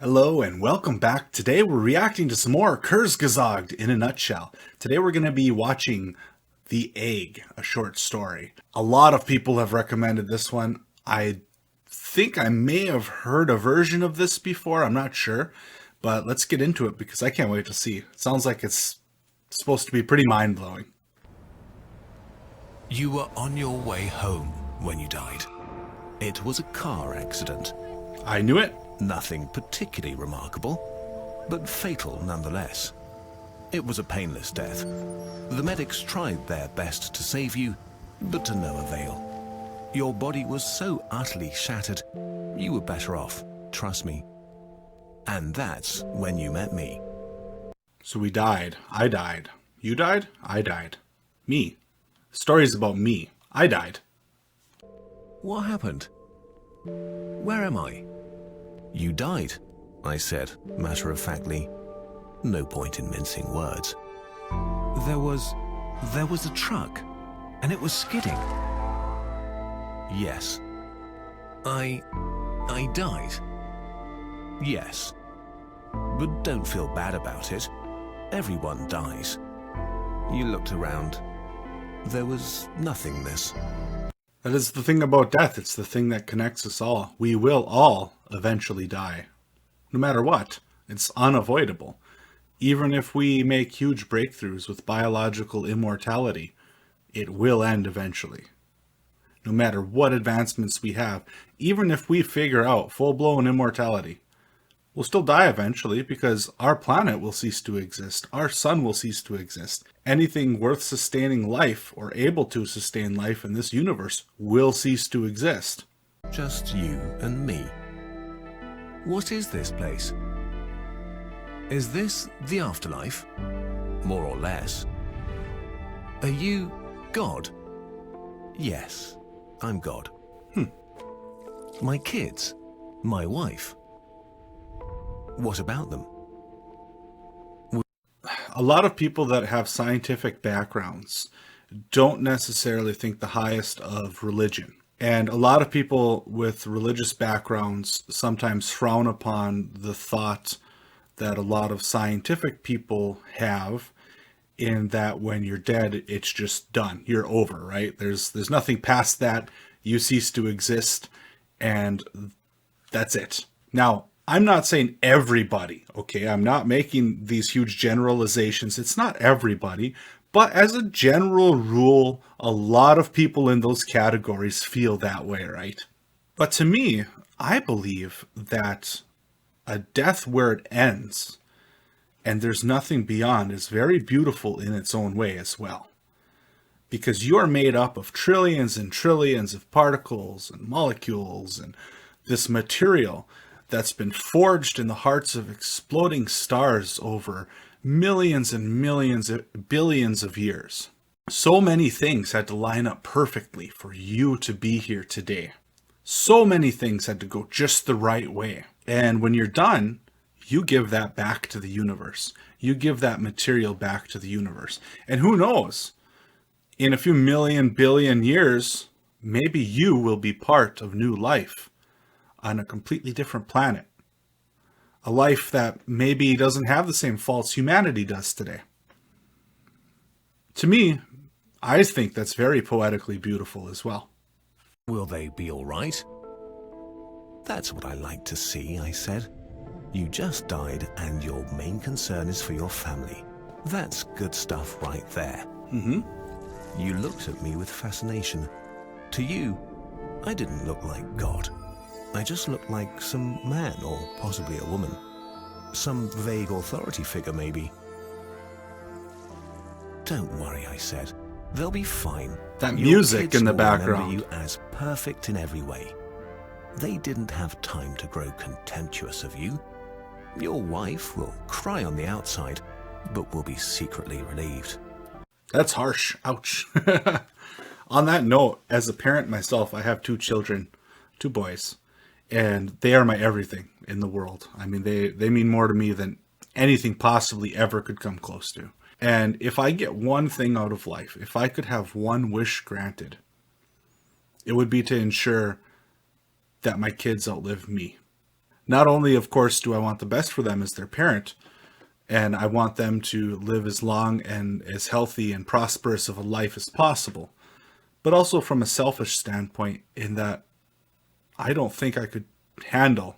Hello and welcome back. Today we're reacting to some more Kurzgesagt in a nutshell. Today we're going to be watching The Egg, a short story. A lot of people have recommended this one. I think I may have heard a version of this before, I'm not sure. But let's get into it because I can't wait to see. It sounds like it's supposed to be pretty mind-blowing. You were on your way home when you died. It was a car accident. I knew it. Nothing particularly remarkable, but fatal nonetheless. It was a painless death. The medics tried their best to save you, but to no avail. Your body was so utterly shattered, you were better off, trust me. And that's when you met me. So we died. I died. You died? I died. Me. The story's about me. I died. What happened? Where am I? You died, I said, matter-of-factly. No point in mincing words. There was a truck, and it was skidding. Yes. I died. Yes. But don't feel bad about it. Everyone dies. You looked around. There was nothingness. That is the thing about death. It's the thing that connects us all. We will all eventually die. No matter what, it's unavoidable. Even if we make huge breakthroughs with biological immortality, it will end eventually. No matter what advancements we have, even if we figure out full-blown immortality, we'll still die eventually because our planet will cease to exist. Our sun will cease to exist. Anything worth sustaining life or able to sustain life in this universe will cease to exist. Just you and me. What is this place? Is this the afterlife? More or less. Are you God? Yes, I'm God. My kids? My wife? What about them? A lot of people that have scientific backgrounds don't necessarily think the highest of religion. And a lot of people with religious backgrounds sometimes frown upon the thought that a lot of scientific people have, in that when you're dead, it's just done. You're over, right? There's nothing past that. You cease to exist, and that's it. Now, I'm not saying everybody, okay? I'm not making these huge generalizations. It's not everybody. But as a general rule, a lot of people in those categories feel that way, right? But to me, I believe that a death where it ends and there's nothing beyond is very beautiful in its own way as well. Because you're made up of trillions and trillions of particles and molecules and this material that's been forged in the hearts of exploding stars over millions and millions, billions of years. So many things had to line up perfectly for you to be here today. So many things had to go just the right way. And when you're done, you give that back to the universe. You give that material back to the universe. And who knows, in a few million, billion years, maybe you will be part of new life on a completely different planet. A life that maybe doesn't have the same faults humanity does today. To me, I think that's very poetically beautiful as well. Will they be all right? That's what I like to see, I said. You just died and your main concern is for your family. That's good stuff right there. You looked at me with fascination. To you, I didn't look like God. I just looked like some man, or possibly a woman. Some vague authority figure, maybe. Don't worry, I said. They'll be fine. That Your music kids in the will remember background. you as perfect in every way. They didn't have time to grow contemptuous of you. Your wife will cry on the outside, but will be secretly relieved. That's harsh. Ouch. On that note, as a parent myself, I have 2 children, 2 boys. And they are my everything in the world. I mean, they mean more to me than anything possibly ever could come close to. And if I get one thing out of life, if I could have one wish granted, it would be to ensure that my kids outlive me. Not only, of course, do I want the best for them as their parent, and I want them to live as long and as healthy and prosperous of a life as possible, but also from a selfish standpoint, in that I don't think I could handle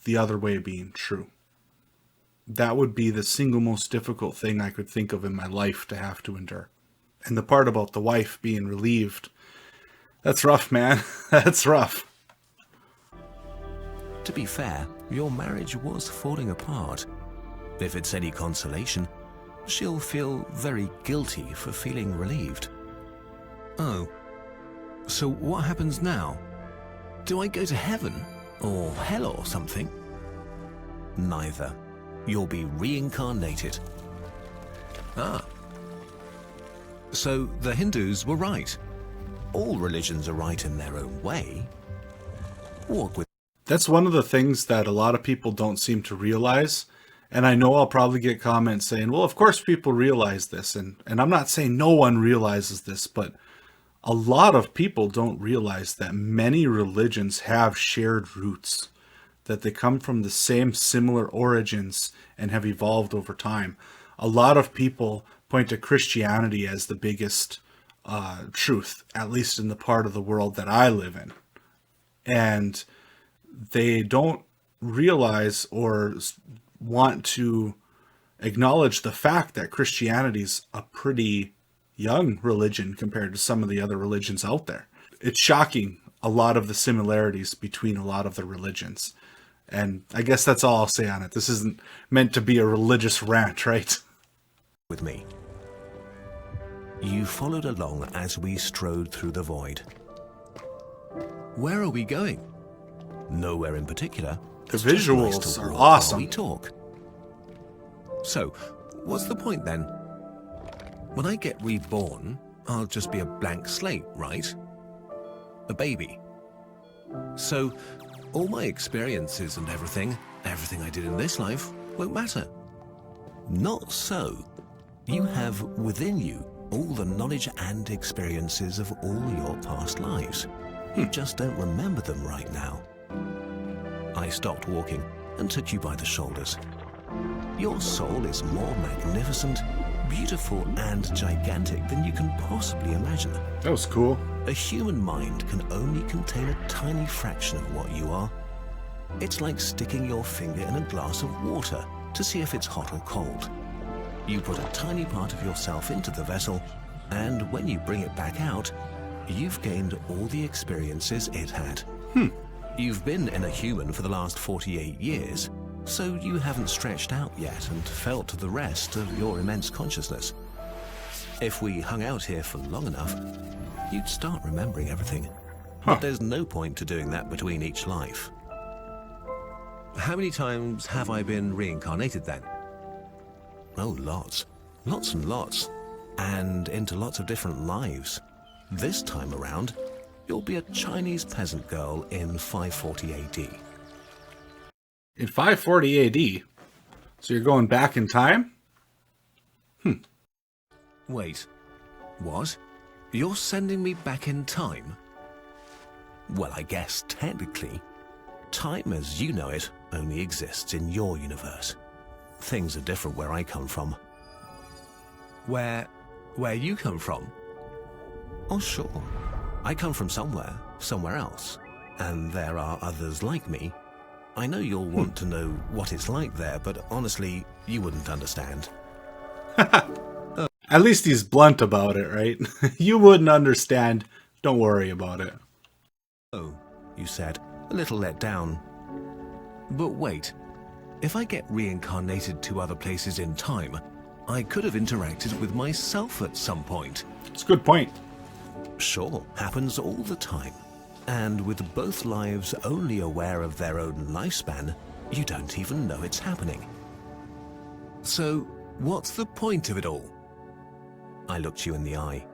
the other way being true. That would be the single most difficult thing I could think of in my life to have to endure. And the part about the wife being relieved, that's rough, man. That's rough. To be fair, your marriage was falling apart. If it's any consolation, she'll feel very guilty for feeling relieved. Oh, so what happens now? Do I go to heaven or hell or something? Neither. You'll be reincarnated. Ah. So the Hindus were right. All religions are right in their own way. Walk with. That's one of the things that a lot of people don't seem to realize. And I know I'll probably get comments saying, well, of course people realize this. And I'm not saying no one realizes this, but a lot of people don't realize that many religions have shared roots, that they come from the same similar origins and have evolved over time. A lot of people point to Christianity as the biggest truth, at least in the part of the world that I live in. And they don't realize or want to acknowledge the fact that Christianity is a pretty young religion compared to some of the other religions out there. It's shocking, a lot of the similarities between a lot of the religions. And I guess that's all I'll say on it. This isn't meant to be a religious rant, right? With me. You followed along as we strode through the void. Where are we going? Nowhere in particular. The visuals are awesome. We talk. So, what's the point then? When I get reborn, I'll just be a blank slate, right? A baby. So, all my experiences and everything I did in this life won't matter. Not so. You have within you all the knowledge and experiences of all your past lives. You just don't remember them right now. I stopped walking and took you by the shoulders. Your soul is more magnificent, beautiful, and gigantic than you can possibly imagine. That was cool. A human mind can only contain a tiny fraction of what you are. It's like sticking your finger in a glass of water to see if it's hot or cold. You put a tiny part of yourself into the vessel, and when you bring it back out, you've gained all the experiences it had. You've been in a human for the last 48 years, so you haven't stretched out yet and felt the rest of your immense consciousness. If we hung out here for long enough, you'd start remembering everything. But there's no point to doing that between each life. How many times have I been reincarnated then? Oh, lots. Lots and lots. And into lots of different lives. This time around, you'll be a Chinese peasant girl in 540 AD. In 540 AD? So you're going back in time? Wait. What? You're sending me back in time? Well, I guess technically, time as you know it only exists in your universe. Things are different where I come from. Where you come from? Oh, sure. I come from somewhere else. And there are others like me. I know you'll want to know what it's like there, but honestly, you wouldn't understand. At least he's blunt about it, right? You wouldn't understand. Don't worry about it. Oh, you said, a little let down. But wait, if I get reincarnated to other places in time, I could have interacted with myself at some point. It's a good point. Sure, happens all the time. And with both lives only aware of their own lifespan, you don't even know it's happening. So, what's the point of it all? I looked you in the eye.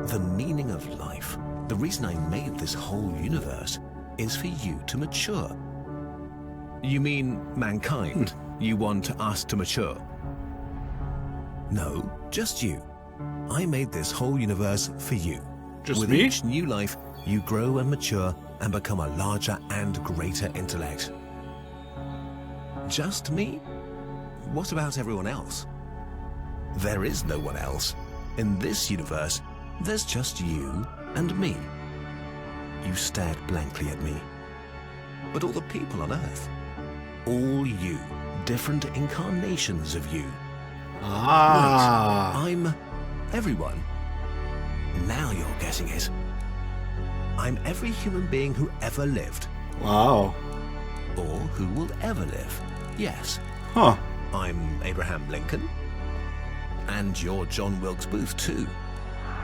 The meaning of life, the reason I made this whole universe, is for you to mature. You mean mankind? You want us to mature? No, just you. I made this whole universe for you. Just With me? each new life, you grow and mature and become a larger and greater intellect. Just me? What about everyone else? There is no one else. In this universe, there's just you and me. You stared blankly at me. But all the people on Earth, all you, different incarnations of you. Ah. Wait, I'm everyone. Now you're getting it. I'm every human being who ever lived. Wow. Or who will ever live. Yes. Huh. I'm Abraham Lincoln. And you're John Wilkes Booth, too.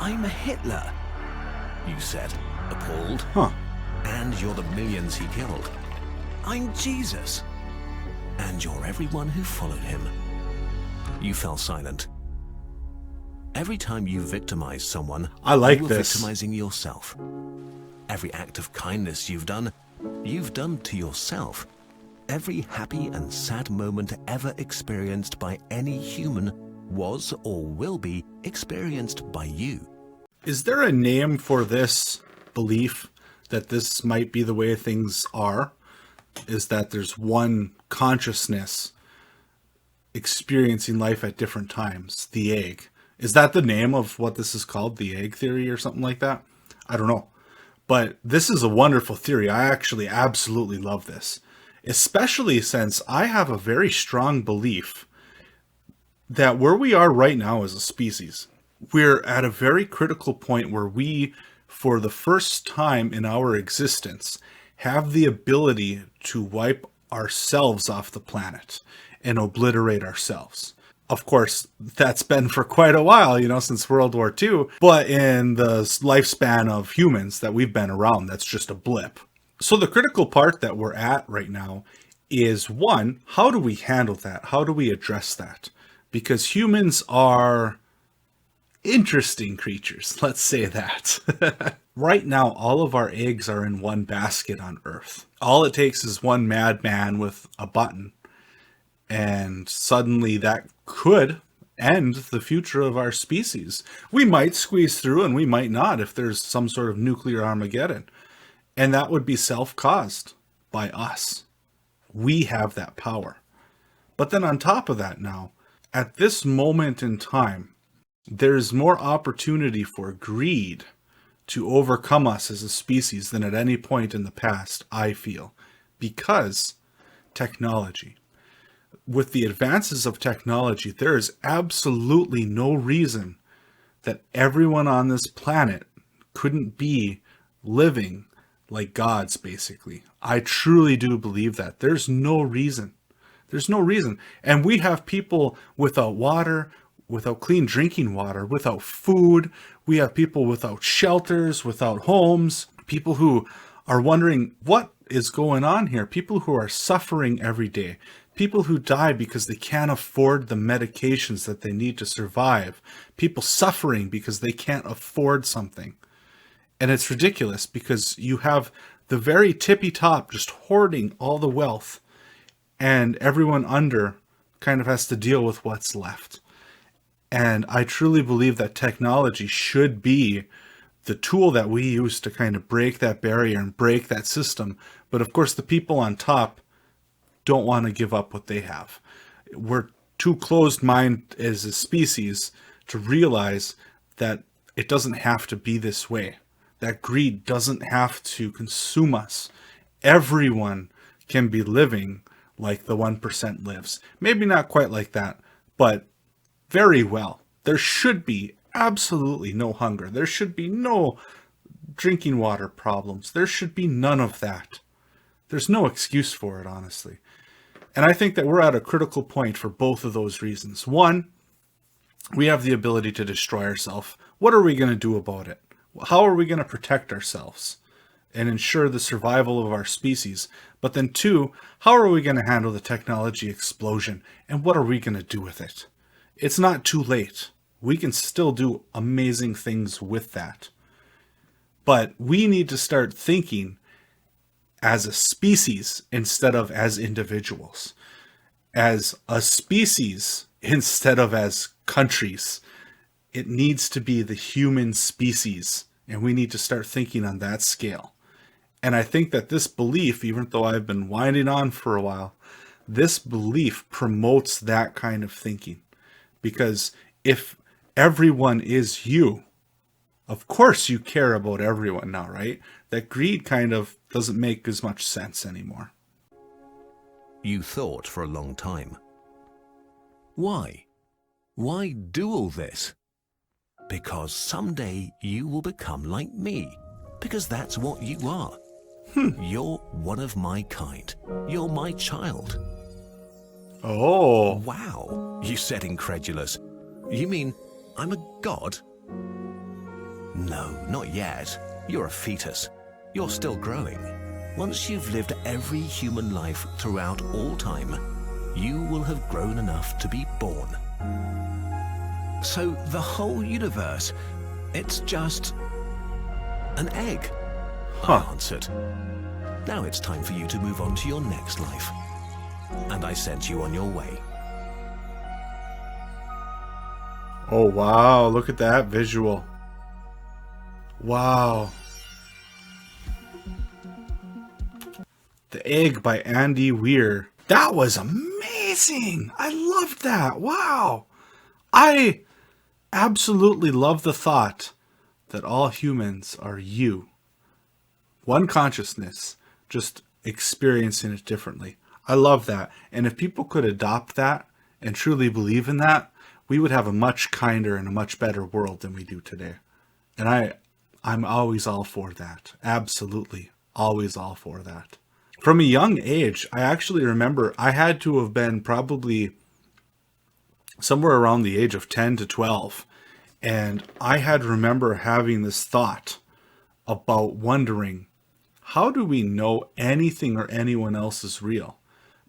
I'm Hitler, you said, appalled. Huh. And you're the millions he killed. I'm Jesus. And you're everyone who followed him. You fell silent. Every time you victimize someone, I like you were this. victimizing yourself. Every act of kindness you've done to yourself. Every happy and sad moment ever experienced by any human was or will be experienced by you. Is there a name for this belief that this might be the way things are? Is that there's one consciousness experiencing life at different times? The egg. Is that the name of what this is called? The egg theory or something like that? I don't know. But this is a wonderful theory. I actually absolutely love this. Especially since I have a very strong belief that where we are right now as a species, we're at a very critical point where we, for the first time in our existence, have the ability to wipe ourselves off the planet and obliterate ourselves. Of course, that's been for quite a while, since World War II, but in the lifespan of humans that we've been around, that's just a blip. So the critical part that we're at right now is, one, how do we handle that? How do we address that? Because humans are interesting creatures, let's say that. Right now, all of our eggs are in one basket on Earth. All it takes is one madman with a button, and suddenly that could end the future of our species. We might squeeze through and we might not if there's some sort of nuclear Armageddon. And that would be self-caused by us. We have that power. But then on top of that now, at this moment in time, there's more opportunity for greed to overcome us as a species than at any point in the past, I feel, because technology. With the advances of technology, there is absolutely no reason that everyone on this planet couldn't be living like gods, basically. I truly do believe that. There's no reason. There's no reason. And we have people without water, without clean drinking water, without food. We have people without shelters, without homes, people who are wondering what is going on here, people who are suffering every day, people who die because they can't afford the medications that they need to survive, people suffering because they can't afford something. And it's ridiculous because you have the very tippy top just hoarding all the wealth, and everyone under kind of has to deal with what's left. And I truly believe that technology should be the tool that we use to kind of break that barrier and break that system. But of course, the people on top don't want to give up what they have. We're too closed-minded as a species to realize that it doesn't have to be this way. That greed doesn't have to consume us. Everyone can be living like the 1% lives. Maybe not quite like that, but very well. There should be absolutely no hunger. There should be no drinking water problems. There should be none of that. There's no excuse for it, honestly. And I think that we're at a critical point for both of those reasons. One, we have the ability to destroy ourselves. What are we going to do about it? How are we going to protect ourselves and ensure the survival of our species? But then two, how are we going to handle the technology explosion? And what are we going to do with it? It's not too late. We can still do amazing things with that. But we need to start thinking as a species instead of as individuals. As a species instead of as countries. It needs to be the human species, and we need to start thinking on that scale. And I think that this belief, even though I've been winding on for a while, this belief promotes that kind of thinking. Because if everyone is you, of course you care about everyone now, right? That greed kind of doesn't make as much sense anymore. You thought for a long time. Why? Why do all this? Because someday you will become like me. Because that's what you are. You're one of my kind. You're my child. Oh. Wow, you said incredulous. You mean I'm a god? No, not yet. You're a fetus. You're still growing. Once you've lived every human life throughout all time, you will have grown enough to be born. So the whole universe, it's just an egg, I answered. Now it's time for you to move on to your next life. And I sent you on your way. Oh, wow. Look at that visual. Wow. The Egg by Andy Weir. That was amazing. I loved that. Wow. I absolutely love the thought that all humans are you. One consciousness, just experiencing it differently. I love that. And if people could adopt that and truly believe in that, we would have a much kinder and a much better world than we do today. And I'm always all for that. Absolutely. Always all for that. From a young age, I actually remember I had to have been probably somewhere around the age of 10 to 12. And I had to remember having this thought about wondering, how do we know anything or anyone else is real?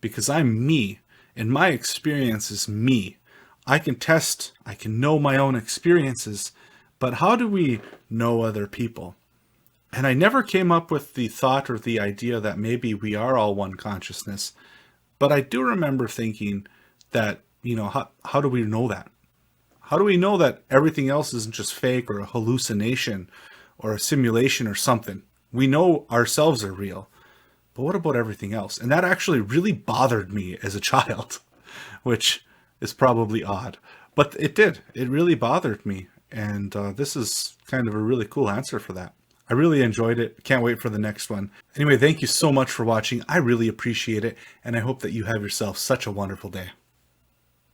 Because I'm me, and my experience is me. I can test, I can know my own experiences, but how do we know other people? And I never came up with the thought or the idea that maybe we are all one consciousness. But I do remember thinking that, how do we know that? How do we know that everything else isn't just fake or a hallucination or a simulation or something? We know ourselves are real, but what about everything else? And that actually really bothered me as a child, which is probably odd, but it did. It really bothered me. And this is kind of a really cool answer for that. I really enjoyed it. Can't wait for the next one. Anyway, thank you so much for watching. I really appreciate it. And I hope that you have yourself such a wonderful day.